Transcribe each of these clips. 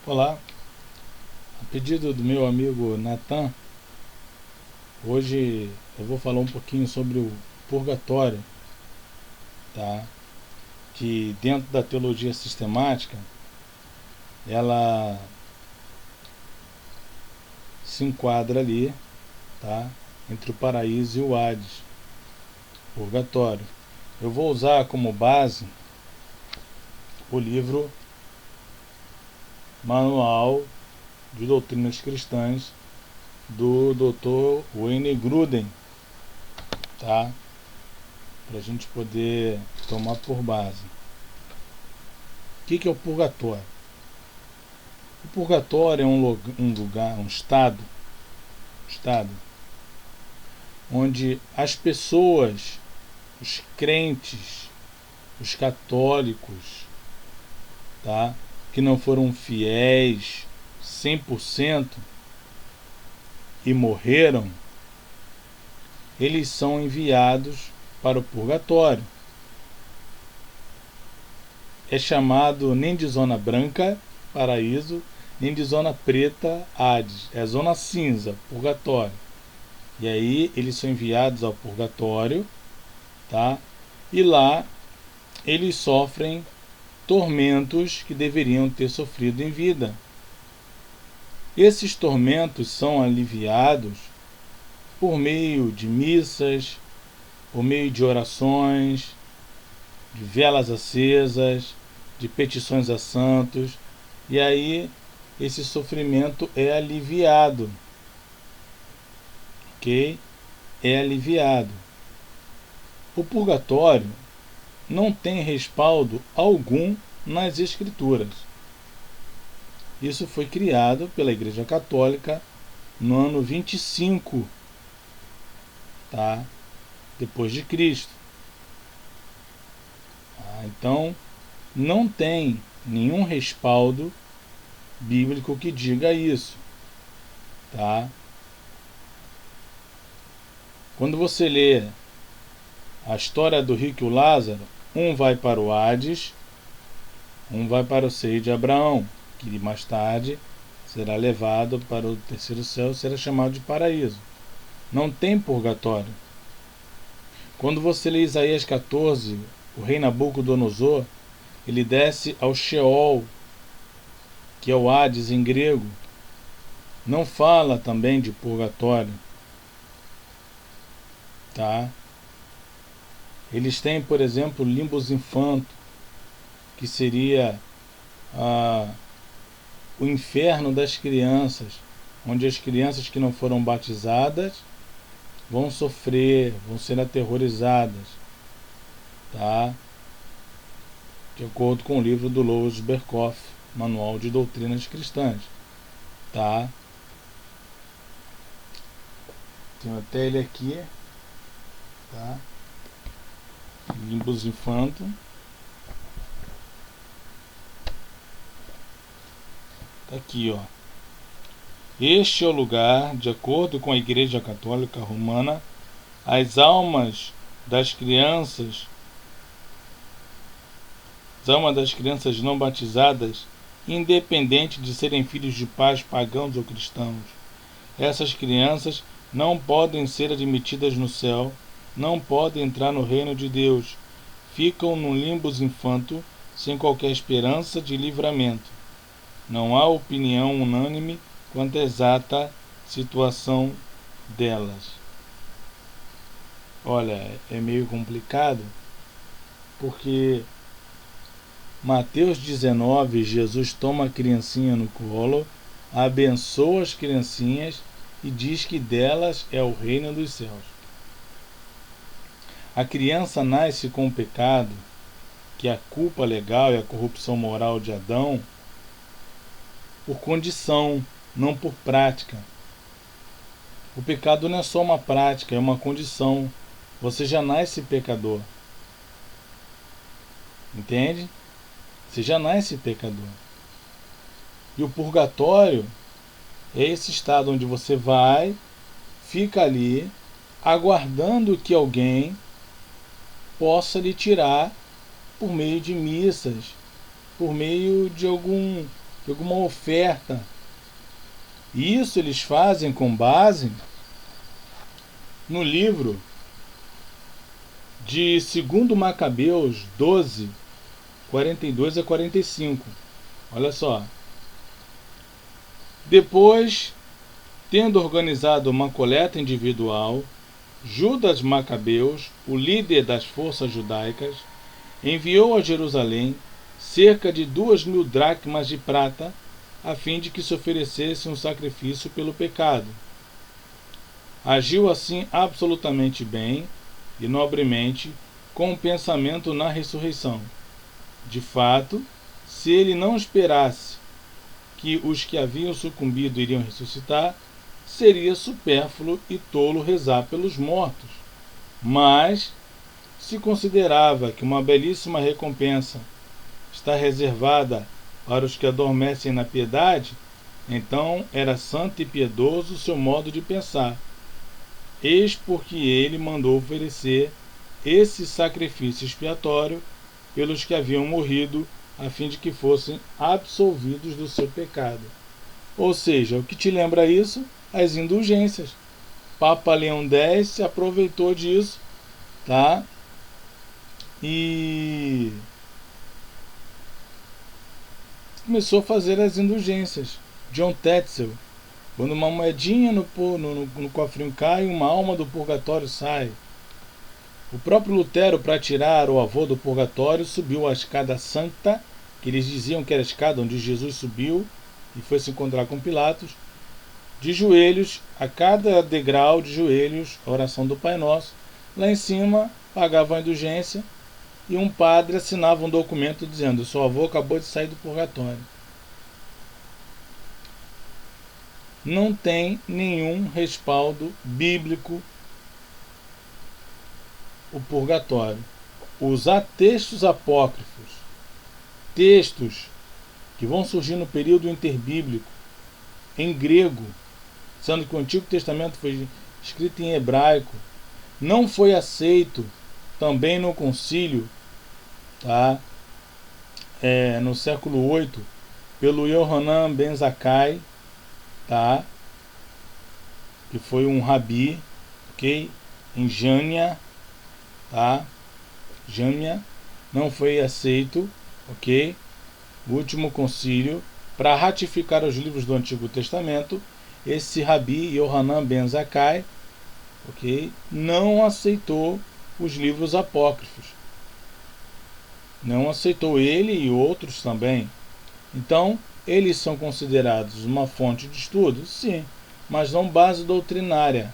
Olá, a pedido do meu amigo Natan, hoje eu vou falar um pouquinho sobre o purgatório, tá? Que dentro da teologia sistemática, ela se enquadra ali, tá? Entre o paraíso e o Hades, purgatório. Eu vou usar como base o livro Manual de Doutrinas Cristãs do Dr. Wayne Grudem, tá? Para a gente poder tomar por base. O que é o purgatório? O purgatório é um lugar, um estado onde as pessoas, os crentes, os católicos, tá, que não foram fiéis 100% e morreram, eles são enviados para o purgatório. É chamado nem de zona branca, paraíso, nem de zona preta, Hades. É zona cinza, purgatório. E aí eles são enviados ao purgatório, tá? E lá eles sofrem tormentos que deveriam ter sofrido em vida. Esses tormentos são aliviados por meio de missas, por meio de orações, de velas acesas, de petições a santos, e aí esse sofrimento é aliviado, ok? É aliviado. O purgatório não tem respaldo algum nas Escrituras. Isso foi criado pela Igreja Católica no ano 25, tá? Depois de Cristo. Então, não tem nenhum respaldo bíblico que diga isso, tá? Quando você lê a história do rico e o Lázaro, um vai para o Hades, um vai para o seio de Abraão, que mais tarde será levado para o terceiro céu, será chamado de paraíso. Não tem purgatório. Quando você lê Isaías 14, o rei Nabucodonosor, ele desce ao Sheol, que é o Hades em grego. Não fala também de purgatório, tá? Eles têm, por exemplo, limbus infanto, que seria o inferno das crianças, onde as crianças que não foram batizadas vão sofrer, vão ser aterrorizadas, tá? De acordo com o livro do Louis Berkhoff, Manual de Doutrinas Cristãs, tá? Tenho até ele aqui, tá? Limbus infanto. Tá aqui, ó. Este é o lugar, de acordo com a Igreja Católica Romana, as almas das crianças não batizadas, independente de serem filhos de pais pagãos ou cristãos. Essas crianças não podem ser admitidas no céu, não podem entrar no reino de Deus, ficam no limbus infanto, sem qualquer esperança de livramento. Não há opinião unânime quanto à exata situação delas. Olha, é meio complicado, porque Mateus 19, Jesus toma a criancinha no colo, abençoa as criancinhas e diz que delas é o reino dos céus. A criança nasce com o pecado, que é a culpa legal e a corrupção moral de Adão, por condição, não por prática. O pecado não é só uma prática, é uma condição. Você já nasce pecador. Entende? Você já nasce pecador. E o purgatório é esse estado onde você vai, fica ali, aguardando que alguém possa lhe tirar por meio de missas, por meio de algum de alguma oferta. E isso eles fazem com base no livro de 2 Macabeus 12, 42 a 45. Olha só. Depois, tendo organizado uma coleta individual, Judas Macabeus, o líder das forças judaicas, enviou a Jerusalém cerca de 2.000 dracmas de prata, a fim de que se oferecesse um sacrifício pelo pecado. Agiu assim absolutamente bem e nobremente, com o pensamento na ressurreição. De fato, se ele não esperasse que os que haviam sucumbido iriam ressuscitar, seria supérfluo e tolo rezar pelos mortos. Mas, se considerava que uma belíssima recompensa está reservada para os que adormecem na piedade, então era santo e piedoso o seu modo de pensar. Eis porque ele mandou oferecer esse sacrifício expiatório pelos que haviam morrido, a fim de que fossem absolvidos do seu pecado. Ou seja, o que te lembra isso? As indulgências. Papa Leão X se aproveitou disso, tá? E começou a fazer as indulgências. John Tetzel, quando uma moedinha no cofrinho cai, uma alma do purgatório sai. O próprio Lutero, para tirar o avô do purgatório, subiu a escada santa, que eles diziam que era a escada onde Jesus subiu e foi se encontrar com Pilatos, de joelhos, a cada degrau de joelhos, a oração do Pai Nosso. Lá em cima, pagava a indulgência e um padre assinava um documento dizendo: seu avô acabou de sair do purgatório. Não tem nenhum respaldo bíblico o purgatório. Usar textos apócrifos, textos que vão surgir no período interbíblico, em grego, sendo que o Antigo Testamento foi escrito em hebraico, não foi aceito também no concílio, tá? No século 8, pelo Yohanan ben Zakkai, tá? Que foi um rabi, ok? Em Jânia, tá? Jânia, não foi aceito, ok? O último concílio, para ratificar os livros do Antigo Testamento, esse rabi Yohanan ben Zakkai, ok? Não aceitou os livros apócrifos. Não aceitou ele e outros também. Então, eles são considerados uma fonte de estudo? Sim, mas não base doutrinária.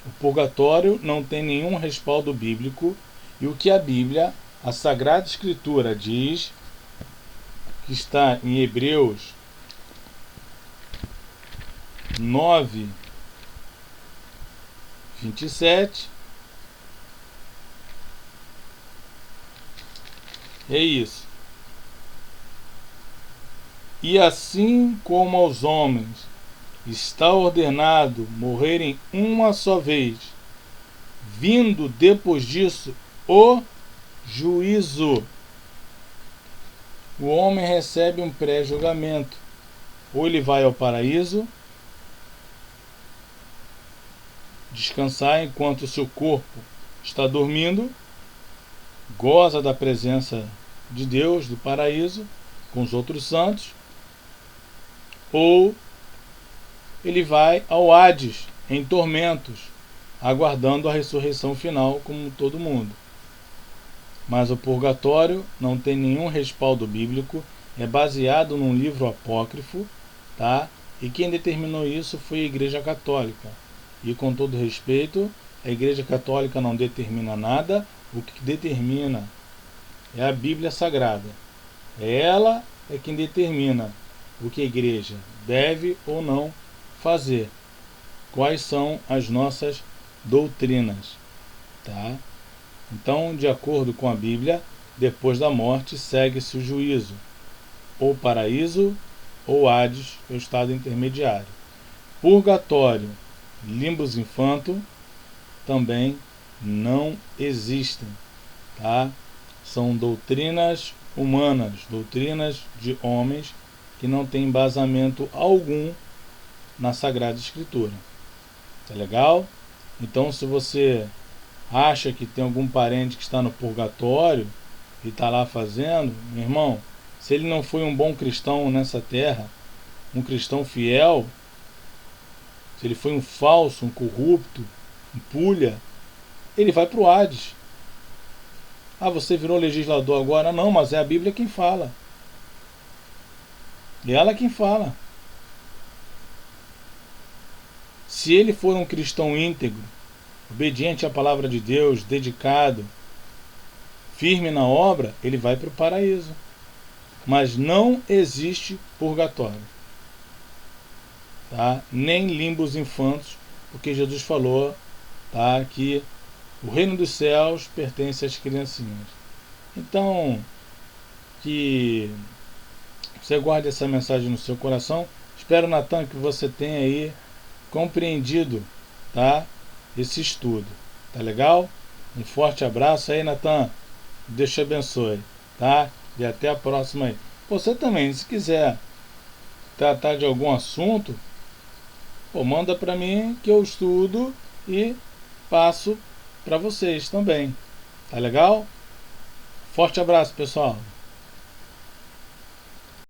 O purgatório não tem nenhum respaldo bíblico, e o que a Bíblia, a Sagrada Escritura, diz, que está em Hebreus 9, 27, é isso. E assim como aos homens está ordenado morrerem uma só vez, vindo depois disso o juízo, o homem recebe um pré-julgamento. Ou ele vai ao paraíso, descansar enquanto o seu corpo está dormindo, goza da presença de Deus, do paraíso, com os outros santos, ou ele vai ao Hades, em tormentos, aguardando a ressurreição final, como todo mundo. Mas o purgatório não tem nenhum respaldo bíblico, é baseado num livro apócrifo, tá? E quem determinou isso foi a Igreja Católica. E com todo respeito, a Igreja Católica não determina nada, o que determina é a Bíblia Sagrada. Ela é quem determina o que a Igreja deve ou não fazer. Quais são as nossas doutrinas, tá? Então, de acordo com a Bíblia, depois da morte segue-se o juízo, ou paraíso, ou Hades, o estado intermediário. Purgatório, limbus infanto, também não existem, tá? São doutrinas humanas, doutrinas de homens que não têm embasamento algum na Sagrada Escritura. Tá legal? Então, se você acha que tem algum parente que está no purgatório e está lá fazendo, meu irmão, se ele não foi um bom cristão nessa terra, um cristão fiel, se ele foi um falso, um corrupto, um pulha, ele vai para o Hades. Ah, você virou legislador agora? Não, mas é a Bíblia quem fala. É ela quem fala. Se ele for um cristão íntegro, obediente à palavra de Deus, dedicado, firme na obra, ele vai para o paraíso. Mas não existe purgatório, tá? Nem limbos infantos, porque Jesus falou, tá, que o reino dos céus pertence às criancinhas. Então, que você guarde essa mensagem no seu coração. Espero, Natan, que você tenha aí compreendido, tá, esse estudo. Tá legal? Um forte abraço aí, Natan. Deus te abençoe, tá? E até a próxima aí. Você também, se quiser tratar de algum assunto, pô, manda para mim que eu estudo e passo para vocês também. Tá legal? Forte abraço, pessoal.